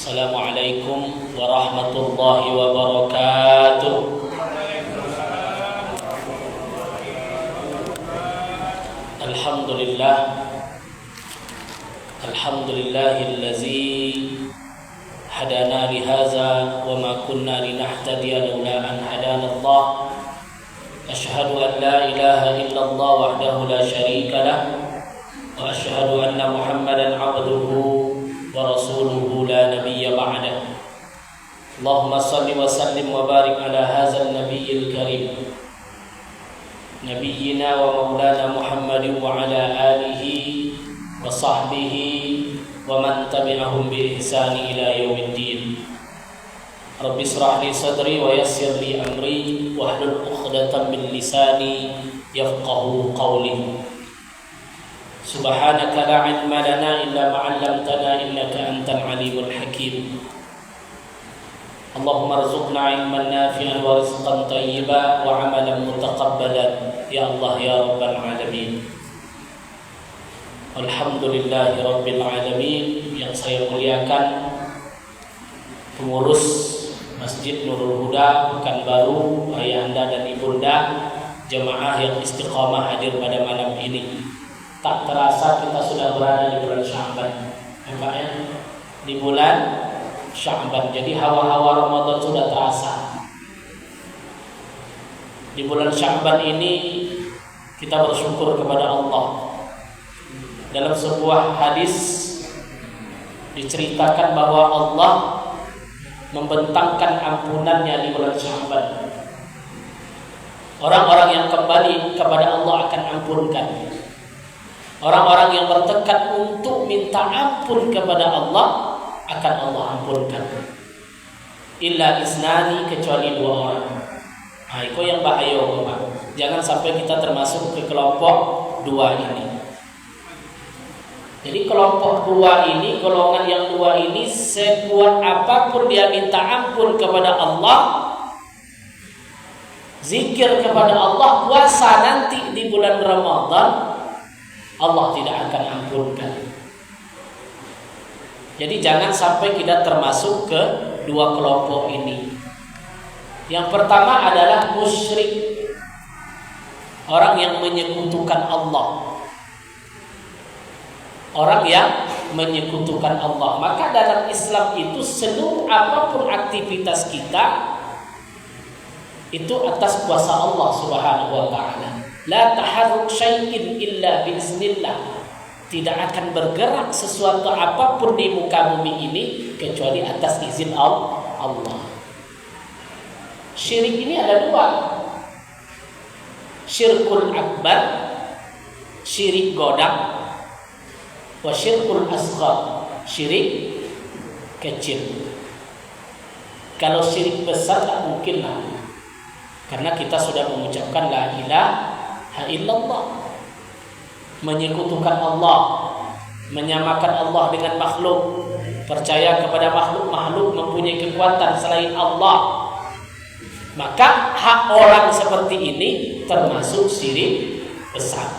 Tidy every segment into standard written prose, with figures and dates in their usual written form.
Assalamualaikum warahmatullahi wabarakatuh. Alhamdulillah, alhamdulillahillazi hadana lihaza wa ma kunna linahtadiya laula an hadana Allah. Ashhadu an la ilaha illallah wahdahu la syarika lah wa ashhadu anna Muhammadan abduhu wa rasuluhu la nabiyya ba'dah. Allahumma salli wa sallim wa barik ala hadzal nabiyyil karim nabiyyina wa maulana Muhammadin wa ala alihi wa sahbihi wa man tabi'ahum bi ihsani ila yaumiddin. Rabbi israh li sadri wa yassir li amri wahlul 'uqdatam min lisani yafqahu qawli. Subhanaka la ilma lana illa ma 'allamtana innaka antal alimul hakim. Allahumma rzuqna ilman nafi'an wa rizqan thayyiban wa 'amalan mutaqabbalan ya Allah ya rabbal alamin. Alhamdulillahi rabbil alamin. Yang saya muliakan pengurus Masjid Nurul Huda Pekanbaru, ayahanda dan ibunda, jemaah yang istiqamah hadir pada malam ini. Tak terasa kita sudah berada di bulan Sya'ban, di bulan Sya'ban. Jadi hawa-hawa Ramadan sudah terasa. Di bulan Sya'ban ini kita bersyukur kepada Allah. Dalam sebuah hadis diceritakan bahwa Allah membentangkan ampunannya di bulan Sya'ban. Orang-orang yang kembali kepada Allah akan ampunkan. Orang-orang yang bertekad untuk minta ampun kepada Allah akan Allah ampunkan. Illa isnani, kecuali dua orang. Itu yang bahaya, Bapak. Jangan sampai kita termasuk ke kelompok dua ini. Jadi kelompok dua ini, golongan yang dua ini, sekuat apapun dia minta ampun kepada Allah, zikir kepada Allah, puasa nanti di bulan Ramadan, Allah tidak akan ampunkan. Jadi jangan sampai kita termasuk ke dua kelompok ini. Yang pertama adalah musyrik, orang yang menyekutukan Allah. Orang yang menyekutukan Allah. Maka dalam Islam itu seluruh apapun aktivitas kita itu atas kuasa Allah Subhanahu wa ta'ala. La taharruk syai'in illa biiznillah. Tidak akan bergerak sesuatu apapun di muka bumi ini kecuali atas izin Allah. Syirik ini ada dua. Syirkul akbar, syirik godam, wa syirkul asghar, syirik kecil. Kalau syirik besar tak mungkin lah, karena kita sudah mengucapkan la ilaha illallah, menyekutukan Allah, menyamakan Allah dengan makhluk, percaya kepada makhluk mempunyai kekuatan selain Allah. Maka hak orang seperti ini termasuk syirik besar.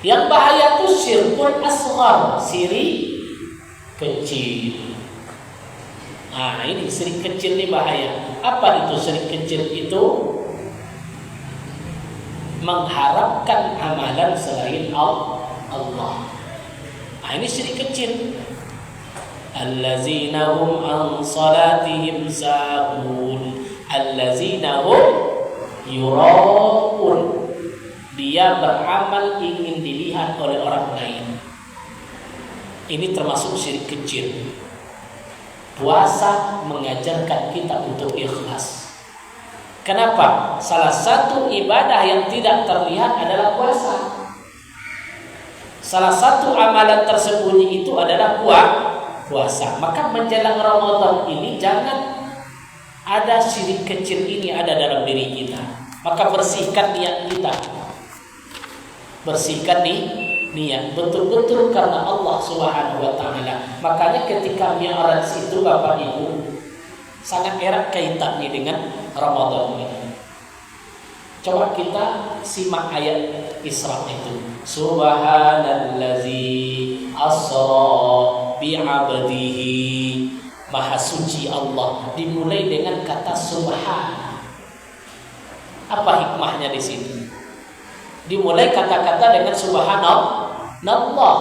Yang bahaya itu syirkul asghar, syirik kecil. Nah, ini syirik kecil ini bahaya. Apa itu syirik kecil itu? Mengharapkan amalan selain Allah. Nah, ini syirik kecil. Allazina hum an salatihim sahun, allazina hum yura'un. Dia beramal ingin dilihat oleh orang lain. Ini termasuk syirik kecil. Puasa mengajarkan kita untuk ikhlas. Kenapa? Salah satu ibadah yang tidak terlihat adalah puasa. Salah satu amalan tersembunyi itu adalah puasa. Maka menjelang Ramadan ini jangan ada syirik kecil ini ada dalam diri kita. Maka bersihkan niat kita. Bersihkan niat betul-betul karena Allah Subhanahu wa ta'ala. Makanya ketika Mi'raj itu Bapak Ibu sangat erat kaitannya dengan Ramadan ini. Coba kita simak ayat Isra itu. Subhanallazi asra bi'abdihi. Maha suci Allah dimulai dengan kata subhan. Apa hikmahnya di sini? Dimulai kata-kata dengan subhanallah.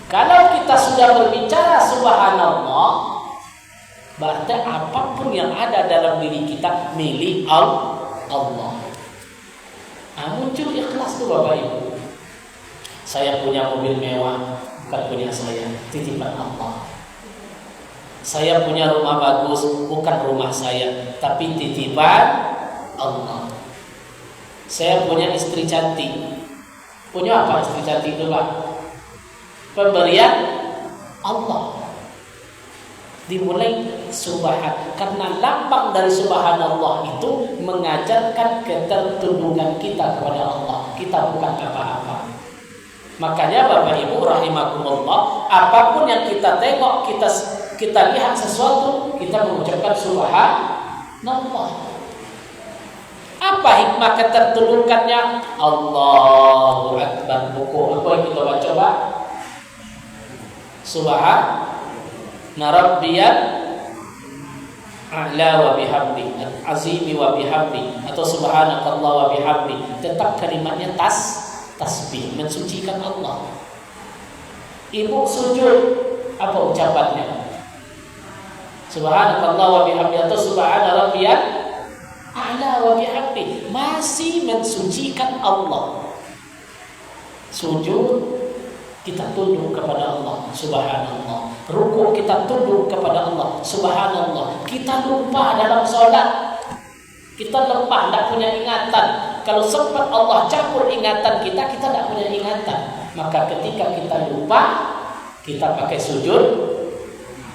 Kalau kita sudah berbicara subhanallah, berarti apapun yang ada dalam diri kita milik Allah. Muncul ikhlas tuh Bapak Ibu. Saya punya mobil mewah, bukan punya saya, titipan Allah. Saya punya rumah bagus, bukan rumah saya, tapi titipan Allah. Saya punya istri cantik. Punya apa istri cantik itu Pak? Pemberian Allah. Dimulai subhan, karena lambang dari subhanallah itu mengajarkan ketertundukan kita kepada Allah. Kita bukan apa-apa. Makanya Bapak Ibu rahimakumullah, apapun yang kita tengok, kita lihat sesuatu, kita mengucapkan subhanallah. Apa hikmah ketertundukannya? Allahu Akbar. Buku apa yang kita baca Pak? Subhana rabbiyal a'la wa bihamdi, azimi wa bihamdi, atau subhanakallah wa bihamdi. Tetap kalimatnya tasbih, mensucikan Allah. Ibu sujud, apa ucapannya? Subhanakallah wa bihamdi atau subhana rabbiyal a'la wa bihamdi, masih mensucikan Allah. Sujud kita tunduk kepada Allah, subhanallah. Rukuk kita tunduk kepada Allah, subhanallah. Kita lupa dalam sholat, kita lemah, tidak punya ingatan. Kalau sempat Allah campur ingatan kita tidak punya ingatan. Maka ketika kita lupa, kita pakai sujud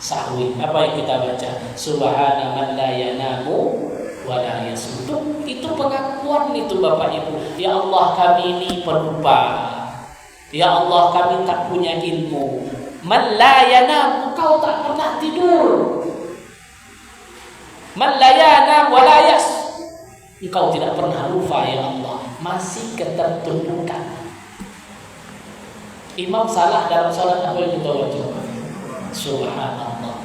sahwi. Apa yang kita baca? Subhana man la yanamu wa la yasuduk. Itu pengakuan itu Bapak Ibu. Ya Allah, kami ini pelupa. Ya Allah, kami tak punya ilmu. Man la yanam, engkau tak pernah tidur. Man la yanam wa la yas, engkau tidak pernah lupa ya Allah. Masih ketertundukan. Imam salah dalam salat, apa yang kita baca? Subhanallah.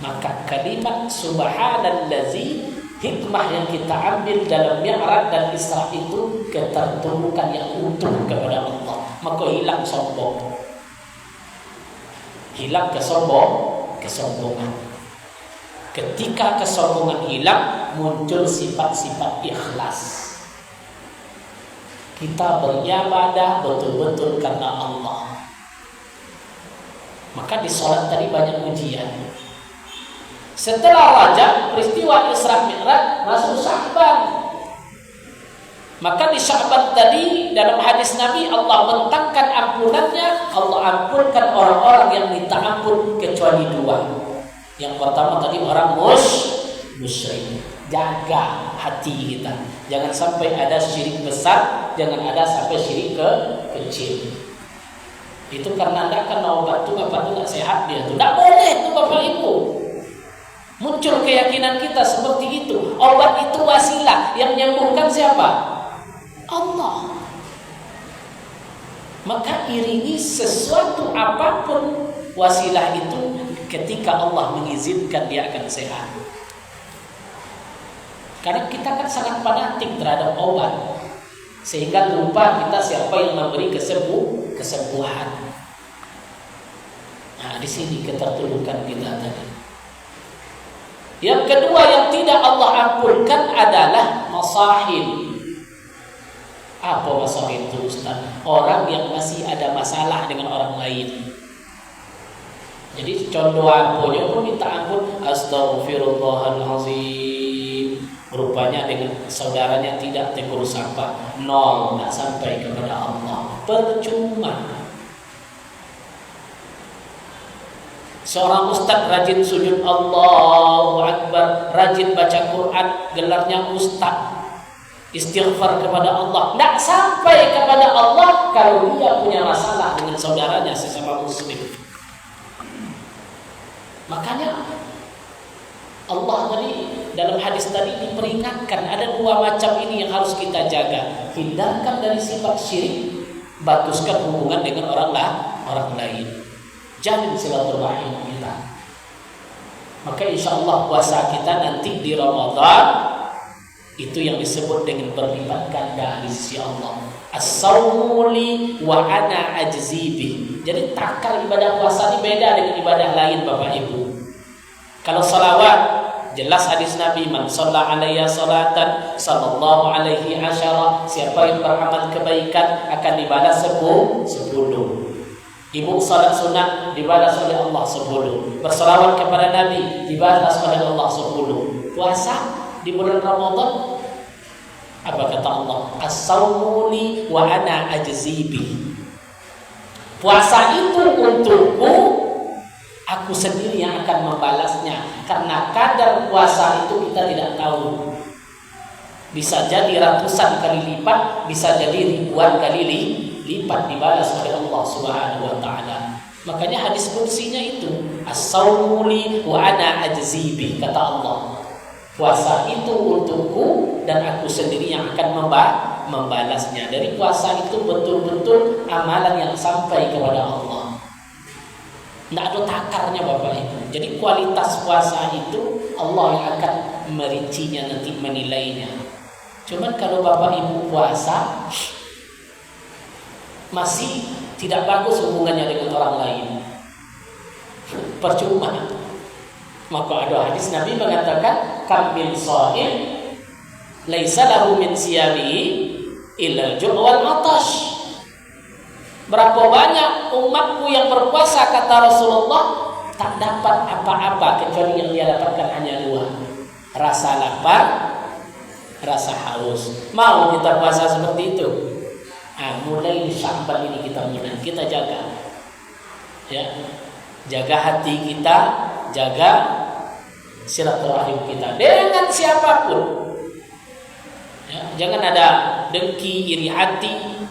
Maka kalimat subhanallazi, hikmah yang kita ambil dalam Mi'raj dan Isra itu ketertundukan yang utuh kepada Allah. Maka hilang sombong, hilang kesombongan. Ketika kesombongan hilang, muncul sifat-sifat ikhlas. Kita beribadah betul-betul karena Allah. Maka di sholat tadi banyak ujian. Setelah Rajab, peristiwa Isra Mi'raj, masuk Sya'ban. Maka di Sya'ban tadi dalam hadis Nabi, Allah mentangkan ampunannya. Allah ampunkan orang-orang yang minta ampun kecuali dua. Yang pertama tadi orang musyrik. Jaga hati kita, jangan sampai ada syirik besar, jangan ada sampai syirik kecil. Itu karena anda kan obat itu Bapak itu nggak sehat, dia tuh nggak boleh tuh Bapak Ibu. Muncul keyakinan kita seperti itu. Obat itu wasilah, yang menyembuhkan siapa? Allah. Maka iringi sesuatu apapun wasilah itu ketika Allah mengizinkan dia akan sehat. Karena kita kan sangat fanatik terhadap obat, sehingga lupa kita siapa yang memberi kesembuhan. Nah, di sini ketertundukan kita tadi. Yang kedua yang tidak Allah ampunkan adalah masahil. Apa masahil itu Ustaz? Orang yang masih ada masalah dengan orang lain. Jadi contoh ampunnya pun minta ampun, astaghfirullahalazim. Rupanya dengan saudaranya tidak tegur sapa, nol, tidak sampai kepada Allah. Percuma. Seorang ustaz rajin sujud Allahu Akbar, rajin baca Quran, gelarnya ustaz, istighfar kepada Allah, tidak sampai kepada Allah kalau dia punya masalah dengan saudaranya sesama muslim. Makanya Allah tadi dalam hadis tadi diperingatkan ada dua macam ini yang harus kita jaga. Hindarkan dari sifat syirik, baguskan hubungan dengan orang lain. jalin silaturahim kita. Maka insya Allah puasa kita nanti di Ramadan itu yang disebut dengan berlipat ganda di sisi Allah. As-sawmu li wa ana ajzi bih. Jadi takar ibadah puasa ini beda dengan ibadah lain Bapak Ibu. Kalau salawat, jelas hadis Nabi, man shalla alayya salatan sallallahu alaihi asyara, siapa yang beramal kebaikan akan dibalas 10. Ibu salat sunat dibalas oleh Allah 10. Berselawat kepada Nabi dibalas oleh Allah 10. Puasa di bulan Ramadan, apa kata Allah? As-sawmu li wa ana ajzi bih. Puasa itu untukku, aku sendiri yang akan membalasnya. Karena kadar puasa itu kita tidak tahu. Bisa jadi ratusan kali lipat, bisa jadi ribuan kali lipat dibalas oleh Allah Subhanahu wa taala. Makanya hadis kursinya itu, as-sawmu li wa ana ajzi bih, kata Allah. Puasa itu untukku dan aku sendiri yang akan membalasnya. Dari puasa itu betul-betul amalan yang sampai kepada Allah. Tidak ada takarnya Bapak Ibu. Jadi kualitas puasa itu Allah yang akan merincinya nanti, menilainya. Cuman kalau Bapak Ibu puasa masih tidak bagus hubungannya dengan orang lain, percuma. Maka ada hadis Nabi mengatakan, kam min shaim laisa lahu min siyamihi illa al-ju' wal 'atash. Berapa banyak umatku yang berpuasa, kata Rasulullah, tak dapat apa-apa kecuali yang dia dapatkan hanya 2. Rasa lapar, rasa haus. Mau kita puasa seperti itu? Mulai di Sya'ban ini kita jaga. Ya. Jaga hati kita, jaga silaturahim kita dengan siapapun. Ya, jangan ada dengki, iri hati,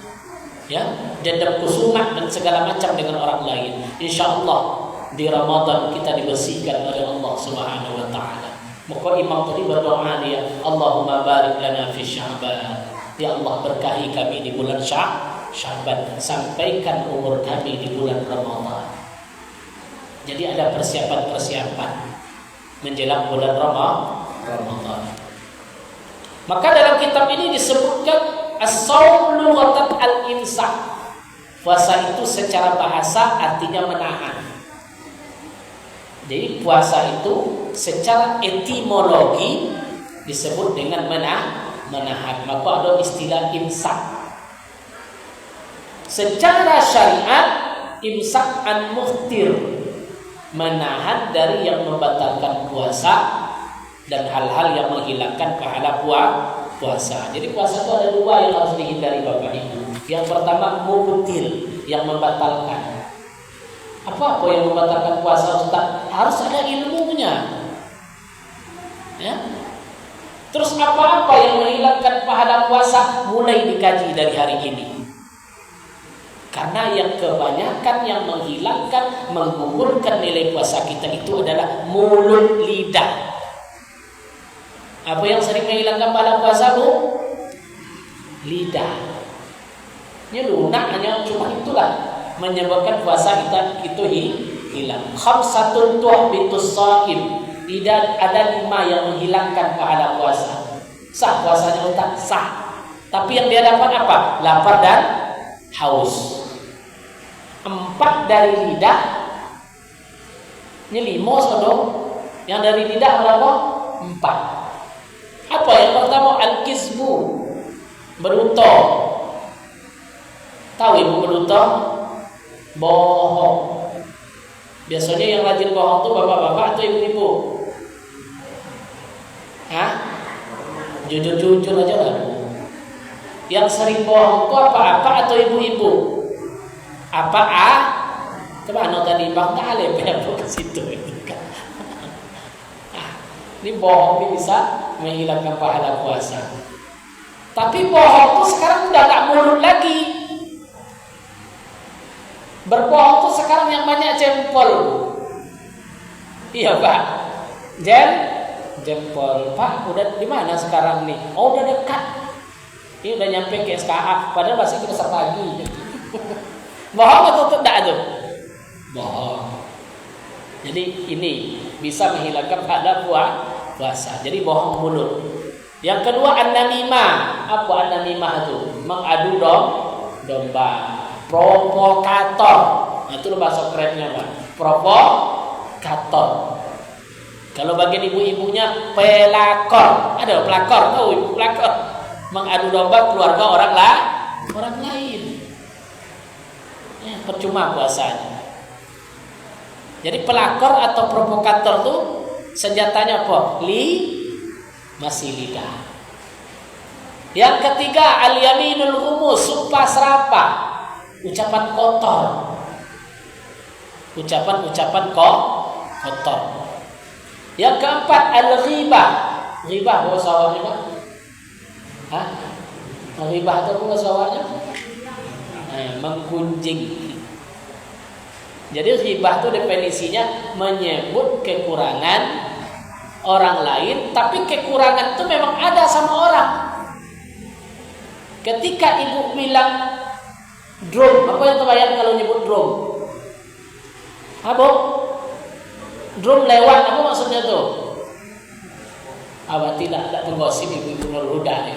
ya, dendam kusumah dan segala macam dengan orang lain. Insya Allah di Ramadan kita dibersihkan oleh Allah Subhanahu wa taala. Maka imam tadi berdoa dia, Allahumma barik lana fi Sya'ban. Ya Allah, berkahi kami di bulan Sya'ban, sampaikan umur kami di bulan Ramadan. Jadi ada persiapan-persiapan menjelang bulan Ramadan. Maka dalam kitab ini disebutkan as-shaum lughatan al-imsak. Puasa itu secara bahasa artinya menahan. Jadi puasa itu secara etimologi disebut dengan menahan. Maka ada istilah imsak. Secara syariat imsak an muftir, menahan dari yang membatalkan puasa dan hal-hal yang menghilangkan pahala puasa. Jadi puasa itu ada 2 yang harus dihindari Bapak Ibu. Yang pertama mubtil, yang membatalkan. Apa yang membatalkan puasa Ustaz? Harus ada ilmunya. Ya. Terus apa-apa yang menghilangkan pahala puasa mulai dikaji dari hari ini. Karena yang kebanyakan yang menghilangkan, menggugurkan nilai puasa kita itu adalah mulut, lidah. Apa yang sering menghilangkan pahala puasa, Bu? Lidah. Ini lunak, hanya cuma itulah menyebabkan puasa kita itu hilang. Khamsatun tuhbitus shaim. Tidak ada 5 yang menghilangkan pahala puasa. Sah puasanya Ustaz? Sah. Tapi yang dia dapat apa? Lapar dan haus. 4 dari lidah. Ini 5 saudara. Yang dari lidah berapa? 4. Apa yang pertama? Al-kizbu, beruto. Tahu Ibu beruto? Bohong. Biasanya yang rajin bohong itu bapak-bapak atau ibu-ibu? Hah? Jujur-jujur aja lah. Yang sering bohong itu apa-apa atau ibu-ibu? Apa Kemana tadi Bang Talib ke situ? Ini bohong ini bisa menghilangkan pahala puasa. Tapi bohong itu sekarang udah gak mulut lagi. Berbohong itu sekarang yang banyak jempol. Iya Pak. Jempol. Pak, udah di mana sekarang nih? Oh, udah dekat. Ini udah nyampe ke SKA. Padahal masih kita pagi. Bohong atau tidak tuh? Bohong. Jadi ini bisa menghilangkan pahala puasa. Jadi bohong mulut. Yang kedua an-namimah. Apa an-namimah itu? Mengadu domba. Provokator. Nah, itu bahasa kerennya, Pak. Provokator. Kalau bagian ibu-ibunya pelakor. Ada pelakor, tahu ibu pelakor. Mengadu domba keluarga orang lain. Ya, percuma puasanya. Jadi pelakor atau provokator tuh senjatanya apa? Masih lidah. Yang ketiga al-yaminul ghumus, sumpah serapah, ucapan kotor. Ucapan kotor. Yang keempat al-ghibah. Ghibah bahasa Arabnya apa? Hah? Ghibah itu bahasa Arabnya? Menggunjing. Jadi ghibah itu definisinya menyebut kekurangan orang lain, tapi kekurangan itu memang ada sama orang. Ketika ibu bilang drum, apa yang terbayang kalau nyebut drum? Apa? Drum lewat, apa maksudnya tuh? Abah tidak tergosip ibu-ibu Nurul Huda.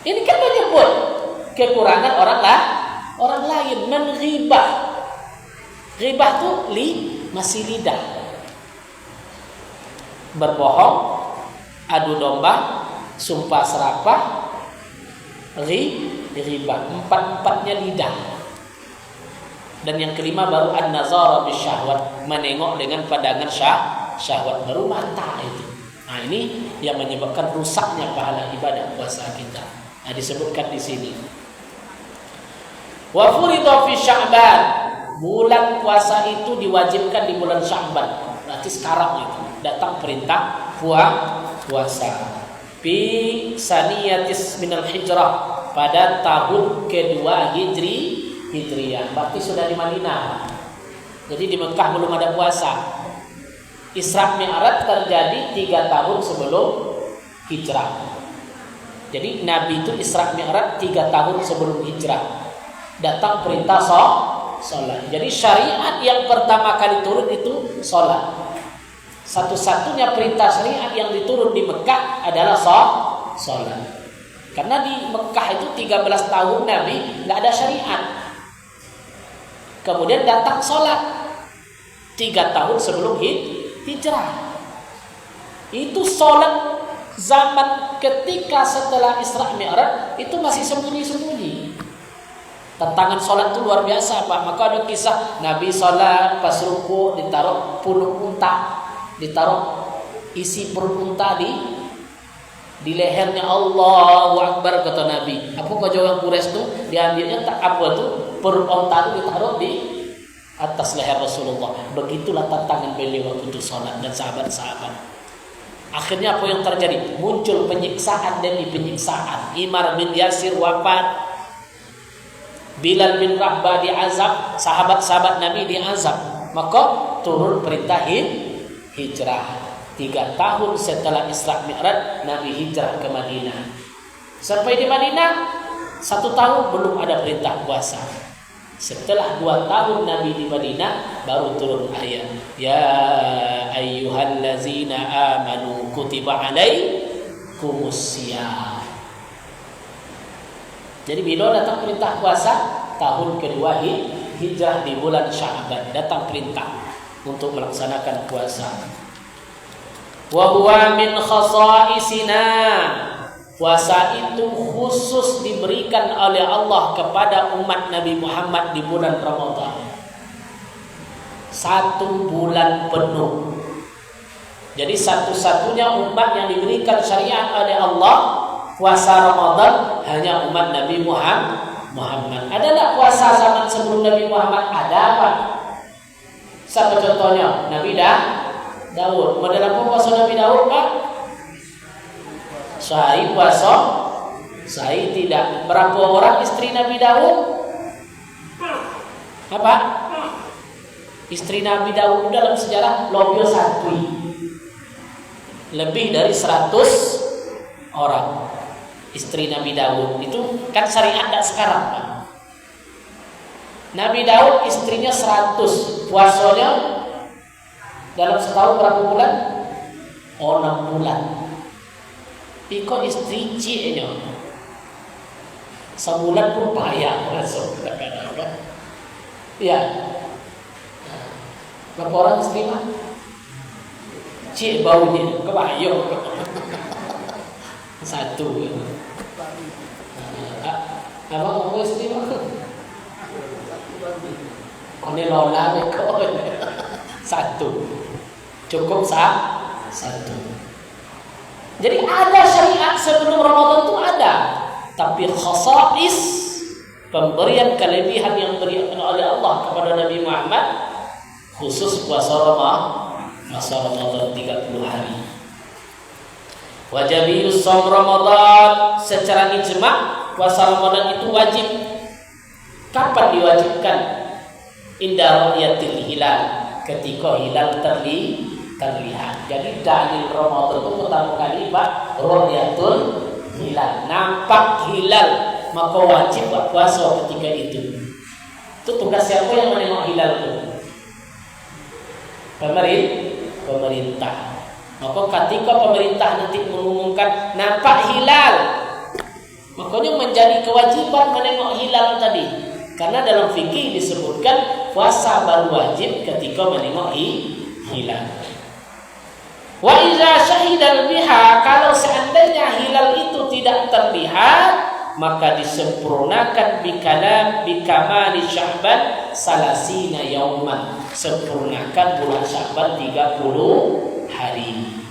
Ini kan menyebut kekurangan orang lain, menghibah. Ghibah tuh masih lidah. Berbohong, adu domba, sumpah serapah, ghibah. Empat-empatnya lidah. Dan yang kelima baru an-nazara bisyahwat, menengok dengan pandangan syahwat, baru mata itu. Nah, ini yang menyebabkan rusaknya pahala ibadah puasa kita. Nah, disebutkan di sini. Wa furidha fi Sya'ban. Bulan puasa itu diwajibkan di bulan Sya'ban. Berarti sekarang itu datang perintah puasa. Fi saniyatis minal hijrah, pada tahun kedua Hijriyah. Berarti sudah di Madinah. Jadi di Mekah belum ada puasa. Isra Mi'raj terjadi 3 tahun sebelum hijrah. Jadi Nabi itu Isra Mi'raj 3 tahun sebelum hijrah. Datang perintah sholat. Jadi syariat yang pertama kali turun itu sholat. Satu-satunya perintah syariat yang diturun di Mekah adalah sholat. Karena di Mekah itu 13 tahun Nabi nggak ada syariat. Kemudian datang sholat 3 tahun sebelum hijrah. Itu sholat zaman ketika setelah Isra Mi'raj itu masih sembunyi-sembunyi. Tantangan sholat itu luar biasa, Pak. Maka ada kisah Nabi sholat pas ruku ditaruh punuk unta, ditaruh isi perut unta di lehernya. Allahu Akbar, kata Nabi. Apa kau jawab Quraisy tuh diambilnya tak apa tuh perut unta itu ditaruh di atas leher Rasulullah. Begitulah tantangan beliau waktu itu sholat dan sahabat-sahabat. Akhirnya apa yang terjadi? Muncul penyiksaan demi penyiksaan. Imar bin Yasir wafat, Bilal bin Rabah diazab, sahabat-sahabat Nabi diazab. Maka turun perintah hijrah. 3 tahun setelah Isra Mi'raj Nabi hijrah ke Madinah. Sampai di Madinah 1 tahun belum ada perintah puasa. Setelah 2 tahun Nabi di Madinah baru turun ayat, ya ayyuhallazina amanu kutiba alaikumusiyam. Jadi bila datang perintah puasa tahun kedua hijrah di bulan Sya'ban, datang perintah untuk melaksanakan puasa. Wa huwa min khasaisina. Puasa itu khusus diberikan oleh Allah kepada umat Nabi Muhammad di bulan Ramadan. 1 bulan penuh. Jadi satu-satunya umat yang diberikan syariat oleh Allah puasa Ramadan hanya umat Nabi Muhammad. Ada tak puasa zaman sebelum Nabi Muhammad? Ada, Pak. Siapa contohnya? Nabi Daud. Dalam puasa Nabi Daud, Pak? Sehari puasa, sehari tidak. Berapa orang istri Nabi Daud? Apa? Istri Nabi Daud dalam sejarah lebih satu. Lebih dari 100 orang. Istri Nabi Daud itu kan syariat tak sekarang, Pak. Nabi Daud istrinya 100, puasanya dalam setahun berapa bulan? 6 bulan. Iko istri ciknya sebulan pun payah masuk kadang-kadang kan? Ya. Berapa orang istri mah? Cik baunya kebayang. 1. Abang ngomong istri mah? Kau ni lola mereka 1. Cukup 1. Jadi ada syariat sebelum Ramadan itu ada, tapi khasais pemberian kelebihan yang diberikan oleh Allah kepada Nabi Muhammad khusus puasa Ramadan 30 hari. Wajibus shaum Ramadan, secara ijma' puasa Ramadan itu wajib. Kapan diwajibkan? Inda ru'yatil hilal, ketika hilal terlihat. Jadi dalil Ramadan itu pertama kali ru'yatul hilal, nampak hilal, maka wajib puasa ketika itu. Itu tugas siapa yang menengok hilal itu? Pemerintah. Maka ketika pemerintah nanti mengumumkan nampak hilal, makanya menjadi kewajiban menengok hilal tadi. Karena dalam fikih disebutkan puasa baru wajib ketika menengok hilal. Wa iza syahidal biha, kalau seandainya hilal itu tidak terlihat, maka disempurnakan bikamali Sya'ban salasina yauman, sempurnakan bulan Sya'ban 30 hari.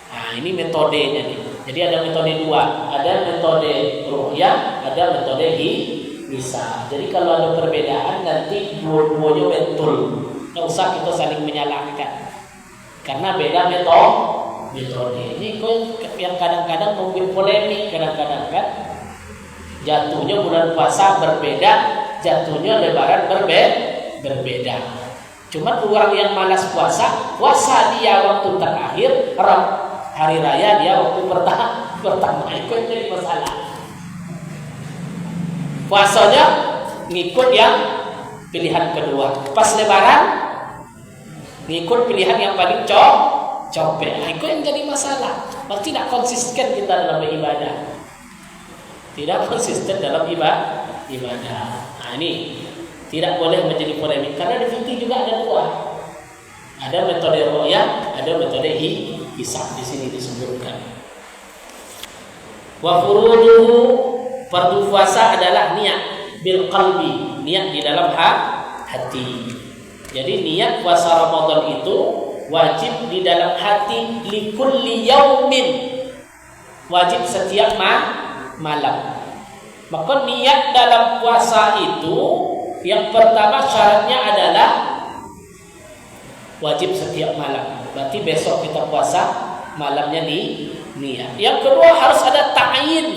Nah, ini metodenya nih. Jadi ada metode 2, ada metode ru'yah, ada metode hisab. Jadi kalau ada perbedaan nanti dua-duanya betul. Enggak usah kita saling menyalahkan. Karena beda metode. Ini yang kadang-kadang membuat polemik, kadang-kadang kan jatuhnya bulan puasa berbeda, jatuhnya lebaran berbeda. Cuma orang yang malas puasa dia waktu terakhir, hari raya dia waktu pertama. Itu jadi masalah. Puasanya ngikut yang pilihan kedua. Pas lebaran ngikut pilihan yang paling copet. Nah, itu yang jadi masalah. Berarti tidak konsisten kita dalam beribadah. Tidak konsisten dalam ibadah. Nah, ini tidak boleh menjadi polemik karena di fikih juga ada 2. Ada metode ru'yah, ada metode hisab. Di sini disebutkan. Wa furuduhu, fardu puasa adalah niat bil qalbi, niat di dalam hati. Jadi niat puasa Ramadan itu wajib di dalam hati likulli yaumin, wajib setiap malam. Maka niat dalam puasa itu yang pertama syaratnya adalah wajib setiap malam. Berarti besok kita puasa, malamnya niat. Yang kedua harus ada ta'yin.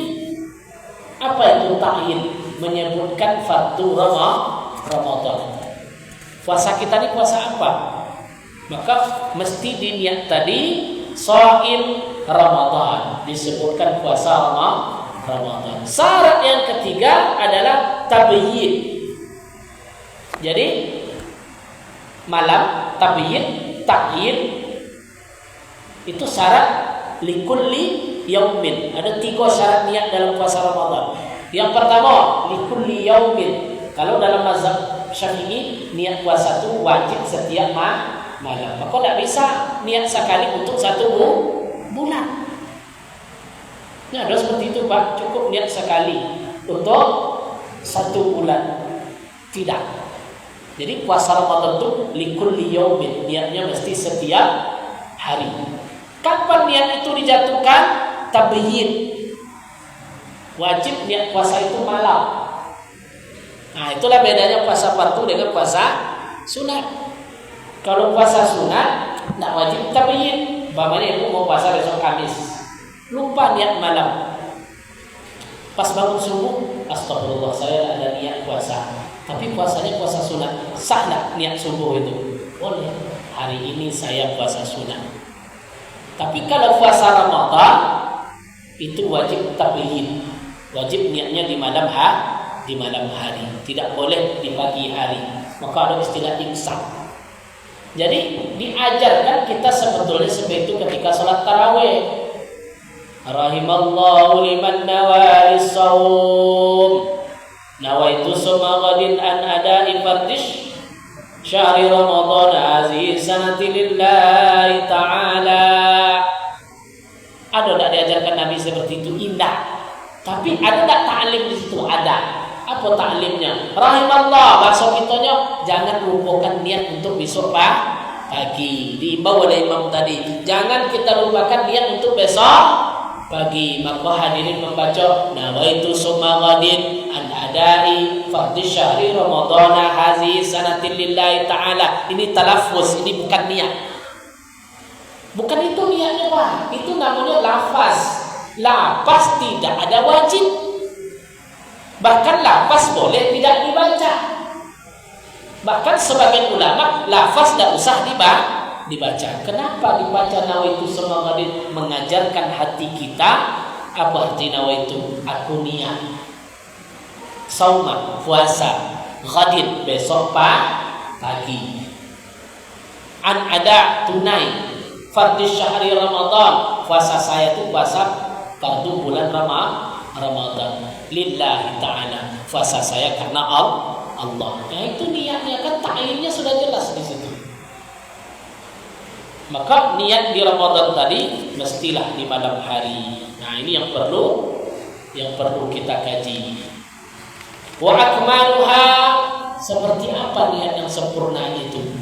Apa itu ta'yin? Menyebutkan fardu Ramadan. Puasa kita ini puasa apa? Maka mesti diniat tadi shaim Ramadan, disebutkan puasa Ramadan. Syarat yang ketiga adalah tabyid. Jadi malam ta'yin itu syarat likulli yaumin. Ada 3 syarat niat dalam puasa Ramadan. Yang pertama likulli yaumin. Kalau dalam mazhab Syafi'i niat puasa itu wajib setiap malam. Maka tidak bisa niat sekali untuk 1 bulan. Nah, ada seperti itu Pak, cukup niat sekali untuk 1 bulan. Tidak. Jadi puasa Ramadan itu likulli yaumin, niatnya mesti setiap hari. Kapan niat itu dijatuhkan? Tabyid. Wajib niat puasa itu malam. Nah, itulah bedanya puasa fardu dengan puasa sunat. Kalau puasa sunat tidak wajib tabyid. Umpamanya ibu mau puasa besok Kamis, lupa niat malam. Pas bangun subuh, astagfirullah saya ada niat puasa. Tapi puasanya puasa sunat. Sah tak niat subuh itu? Boleh. Hari ini saya puasa sunat. Tapi kalau puasa Ramadan itu wajib tabyid. Wajib niatnya di malam di malam hari, tidak boleh di pagi hari. Maka ada istilah imsak. Jadi diajarkan kita sebetulnya seperti itu ketika sholat tarawih. Rahimallahu liman nawalis saum. Nawaitu suma ghadin an ada'i fardish syahri Ramadan aziz sanati lillahi ta'ala. Ada tak diajarkan Nabi seperti itu? Indah. Tapi ada tak ta'lim di situ? Ada. Apa ta'limnya? Rahimallah, bahasa kitanya jangan lupakan niat untuk besok pagi. Diimbau oleh imam tadi, jangan kita lupakan niat untuk besok pagi. Maka hadirin membaca nawaitu summa ghadin an adai fardhi syahri ramadhana hazi sanatin lillahi ta'ala. Ini talaffuz, ini bukan niat. Bukan itu niatnya Pak. Itu namanya lafaz. Lafaz tidak ada wajib. Bahkan lafaz boleh tidak dibaca. Bahkan sebagian ulama lafaz tidak usah dibaca. Kenapa dibaca nawaitu summa ghadin? Mengajarkan hati kita apa arti nawaitu? Aku niat sauma, puasa, ghadin, besok pagi. An ada tunai fardhu syahri Ramadan, puasa saya itu puasa fardu bulan Ramadan lillahi ta'ala, puasa saya karena Allah. Ya itu niatnya kan, ta'yinnya sudah jelas di situ. Maka niat di Ramadan tadi mestilah di malam hari. Nah, ini yang perlu kita kaji. Wa akmaluha, seperti apa niat yang sempurna itu?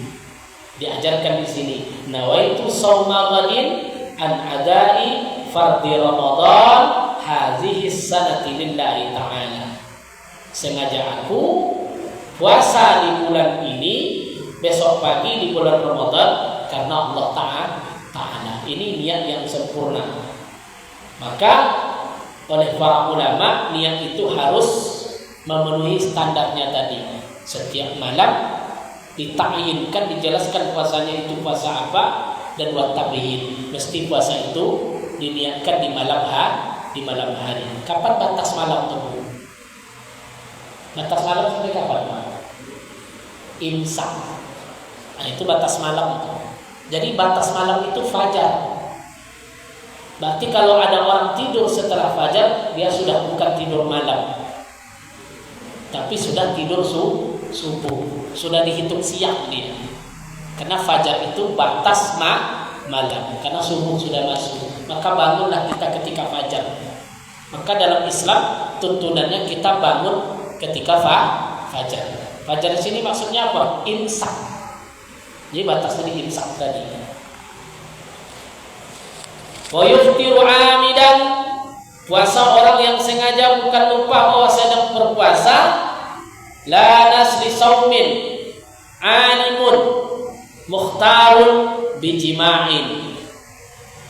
Diajarkan di sini. Nawaitu shauma ghadin an adai fardhi Ramadan hazihi sanati lillahi ta'ala. Sengaja aku puasa di bulan ini, besok pagi di bulan Ramadan karena Allah Ta'ala. Ini niat yang sempurna. Maka oleh para ulama niat itu harus memenuhi standarnya tadi. Setiap malam ditakyinkan, dijelaskan puasanya itu puasa apa, dan buat tabiin mesti puasa itu diniatkan di malam hari. Kapan batas malam itu? Batas malam sampai kapan Pak? Imsak. Nah, itu batas malam itu. Jadi batas malam itu fajar. Berarti kalau ada orang tidur setelah fajar, dia sudah bukan tidur malam, tapi sudah tidur subuh. Sudah dihitung siang dia. Karena fajar itu batas malam, karena subuh sudah masuk. Maka bangunlah kita ketika fajar. Maka dalam Islam tuntunannya kita bangun ketika fajar. Fajar di sini maksudnya apa? Imsak. Jadi batasnya di imsak tadi. Wa yuftiru amidan, puasa orang yang sengaja bukan lupa bahwa sedang berpuasa. La nasli saumin alimun mukhtarun bijima'in.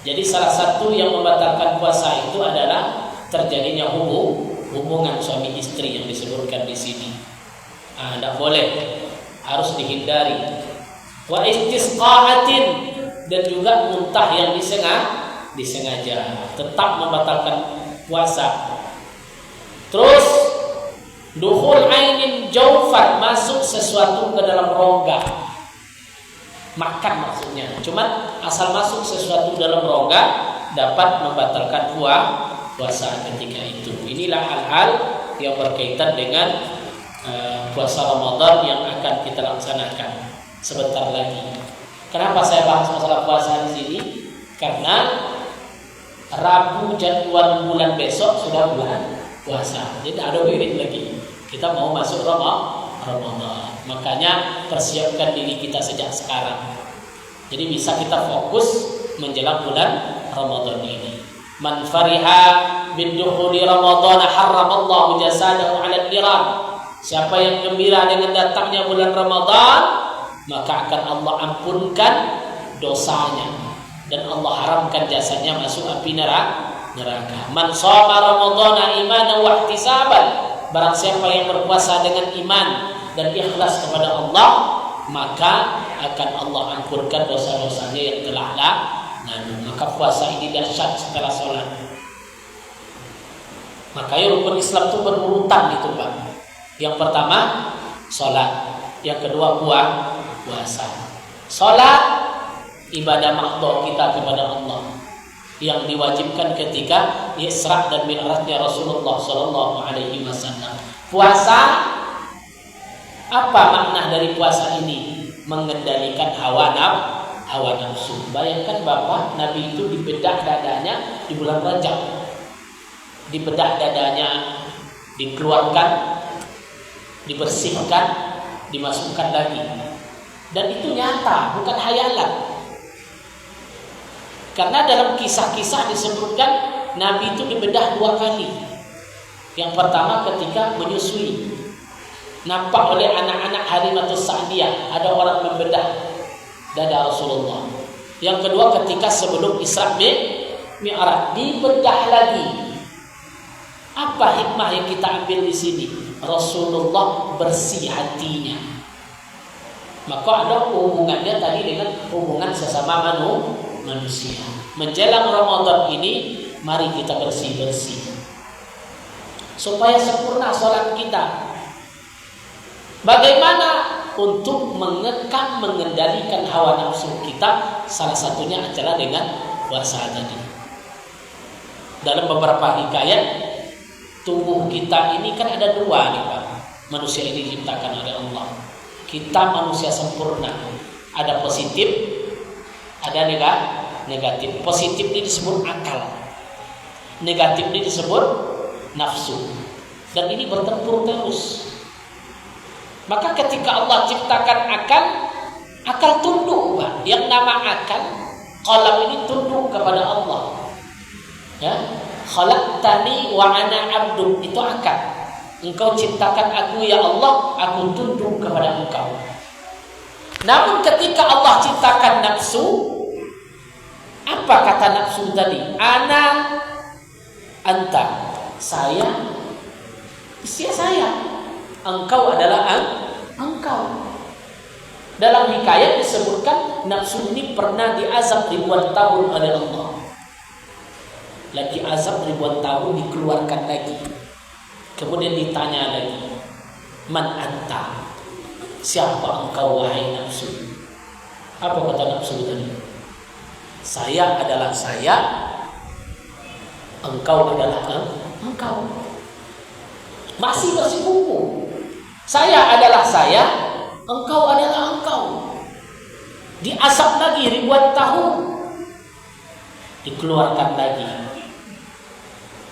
Jadi salah satu yang membatalkan puasa itu adalah terjadinya hubungan suami istri yang disebutkan di sini. Tidak boleh, harus dihindari. Wa istisqa'atin, dan juga muntah yang disengaja tetap membatalkan puasa. Terus dukhul ainin jaufan, masuk sesuatu ke dalam rongga. Makan maksudnya. Cuman asal masuk sesuatu dalam rongga dapat membatalkan puasa ketika itu. Inilah hal-hal yang berkaitan dengan puasa Ramadan yang akan kita laksanakan sebentar lagi. Kenapa saya bahas masalah puasa di sini? Karena Rabu jadwal bulan besok sudah bulan puasa. Jadi ada wirid lagi. Kita mau masuk Ramadan. Makanya persiapkan diri kita sejak sekarang. Jadi bisa kita fokus menjelang bulan Ramadan ini. Man fariha bidukhuli Ramadan harramallahu jasadahu 'ala al-niran. Siapa yang gembira dengan datangnya bulan Ramadan, maka akan Allah ampunkan dosanya dan Allah haramkan jasanya masuk api neraka. Man shoma Ramadhana imanan wa ihtisaban, barang siapa yang berpuasa dengan iman dan ikhlas kepada Allah, maka akan Allah ampunkan dosa-dosanya yang telah lalu. Maka puasa ini dahsyat setelah sholat. Makanya rukun Islam itu berurutan itu Pak. Yang pertama sholat, yang kedua puasa. Sholat ibadah mahdhah kita kepada Allah yang diwajibkan ketika Isra dan Mi'rajnya Rasulullah sallallahu alaihi wasallam. Puasa, apa makna dari puasa ini? Mengendalikan hawa nafsu. Bayangkan Bapak, Nabi itu dibedah dadanya di bulan Rajab. Dibedah dadanya, dikeluarkan, dibersihkan, dimasukkan lagi. Dan itu nyata, bukan hayalan. Karena dalam kisah-kisah disebutkan Nabi itu dibedah 2 kali. Yang pertama ketika menyusui, nampak oleh anak-anak Halimatus Sa'diyah ada orang membedah dada Rasulullah. Yang kedua ketika sebelum Isra Mi'raj dibedah lagi. Apa hikmah yang kita ambil di sini? Rasulullah bersih hatinya. Maka ada hubungannya tadi dengan hubungan sesama manusia. Menjelang Ramadan ini, mari kita bersih-bersih supaya sempurna sholat kita. Bagaimana untuk mengekang, mengendalikan hawa nafsu kita? Salah satunya adalah dengan puasa tadi. Dalam beberapa hikayat, tubuh kita ini kan ada 2 nih Pak. Manusia ini diciptakan oleh Allah. Kita manusia sempurna. Ada positif, ada negatif. Positif ini disebut akal, negatif ini disebut nafsu. Dan ini bertempur terus. Maka ketika Allah ciptakan akal tunduk, Pak. Yang nama akal, qalam ini tunduk kepada Allah. Ya, khalaqtani wa ana 'abdun, itu akal. Engkau ciptakan aku ya Allah, aku tunduk kepada Engkau. Namun ketika Allah ciptakan nafsu, apa kata nafsu tadi? Ana, anta, saya, saya. Engkau adalah engkau. Dalam hikayat disebutkan nafsu ini pernah diazab ribuan tahun oleh Allah. Lagi azab ribuan tahun, dikeluarkan lagi. Kemudian ditanya lagi, man anta, siapa engkau wahai nafsu? Apa kata nafsu tadi? Saya adalah saya, engkau adalah engkau. Masih bersikuku. Saya adalah saya, engkau adalah engkau. Diazab lagi ribuan tahun, dikeluarkan lagi.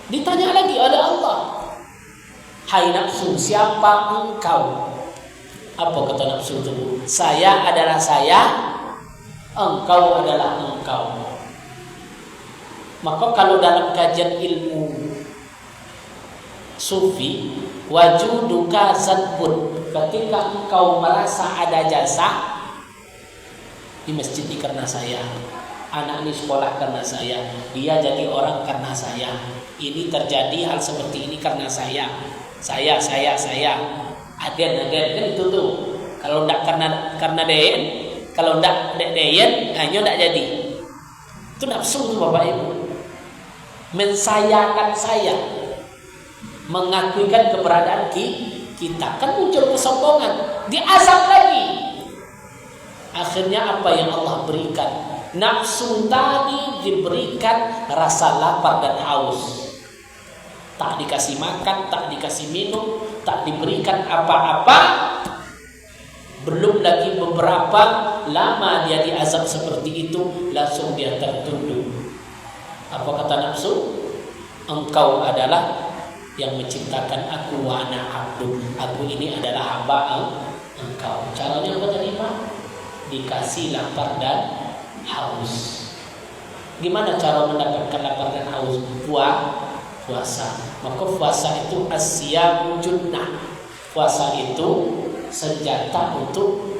Ditanya lagi oleh Allah, hai nafsu, siapa engkau? Apa kata nafsu itu? Saya adalah saya, engkau adalah engkau. Maka kalau dalam kajian ilmu sufi, wajuduka zadbun, ketika engkau merasa ada jasa, di masjid ini karena saya, anak ini sekolah karena saya, dia jadi orang karena saya, ini terjadi hal seperti ini karena saya. Aden kan itu tuh. Kalau ndak karena deyen, kalau ndak deyen, hanya ndak jadi. Itu nafsu tuh Bapak Ibu. Mensayakan saya, mengakuikan keberadaan kita, kan muncul kesombongan, diazab lagi. Akhirnya apa yang Allah berikan? Nafsu tadi diberikan rasa lapar dan haus. Tak dikasih makan, tak dikasih minum, tak diberikan apa-apa. Belum lagi beberapa lama dia diazab seperti itu, langsung dia tertunduk. Apa kata nafsu? Engkau adalah yang menciptakan aku, wa ana 'abdu. Aku ini adalah hamba engkau. Caranya apa tadi Pak? Dikasih lapar dan haus. Gimana cara mendapatkan lapar dan haus? Puasa. Maka puasa itu as-siyamu junnah. Puasa itu senjata untuk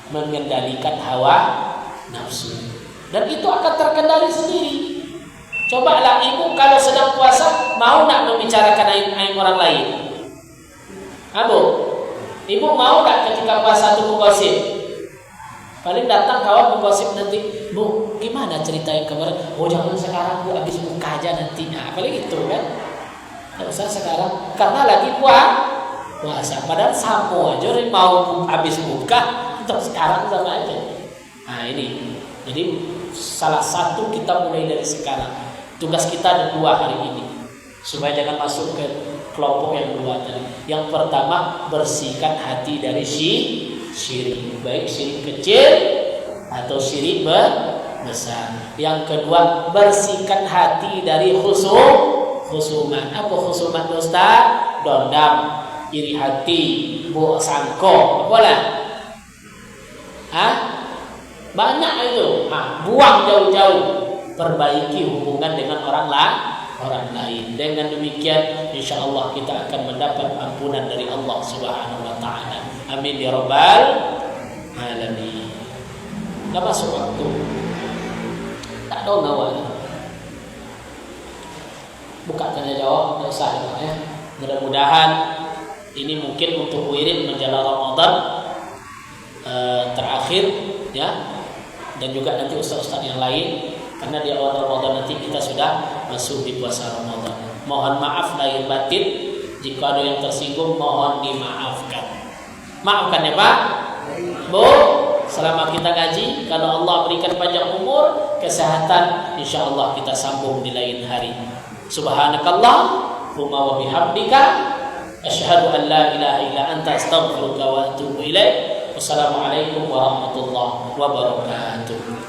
mengendalikan hawa nafsu. Dan itu akan terkendali sendiri. Cobalah ibu kalau sedang puasa, mau nak membicarakan aib orang lain? Abu, ibu mau tak ketika puasa itu menggosip? Paling datang kawan menggosip nanti, Bu, gimana cerita yang kemarin? Oh jangan sekarang Bu, habis buka aja nanti. Nah, paling itu kan. Tidak usah sekarang, karena lagi puasa. Padahal sama aja orang mau habis buka untuk sekarang sama aja. Nah ini, jadi salah satu kita mulai dari sekarang. Tugas kita ada 2 hari ini, supaya jangan masuk ke kelompok yang 2 tadi. Yang pertama, bersihkan hati dari syirik, baik syirik kecil atau syirik besar. Yang kedua, bersihkan hati dari khusumat. Apa khusumat Ustaz? Dendam, iri hati, sangko, apalah? Banyak itu. Buang jauh-jauh. Perbaiki hubungan dengan orang lain. Dengan demikian, insya Allah kita akan mendapat ampunan dari Allah Subhanahu Wa Taala. Amin ya Rabbal Alamin. Nggak masuk waktu. Tak tahu ngawal. Buka tanya jawab, nggak usah ya. Mudah-mudahan ini mungkin untuk wirid menjelang Ramadan terakhir ya, dan juga nanti ustaz-ustaz yang lain. Karena di awal Ramadan nanti kita sudah masuk di puasa Ramadan. Mohon maaf lahir batin jika ada yang tersinggung, mohon dimaafkan. Maafkan ya Pak, Bu. Selama kita ngaji, kalau Allah berikan panjang umur, kesehatan, insya Allah kita sambung di lain hari. Subhanakallahumma wa bihamdika, asyhadu an la ilaha illa anta, astaghfiruka wa atubu ilaik. Wassalamualaikum warahmatullahi wabarakatuh.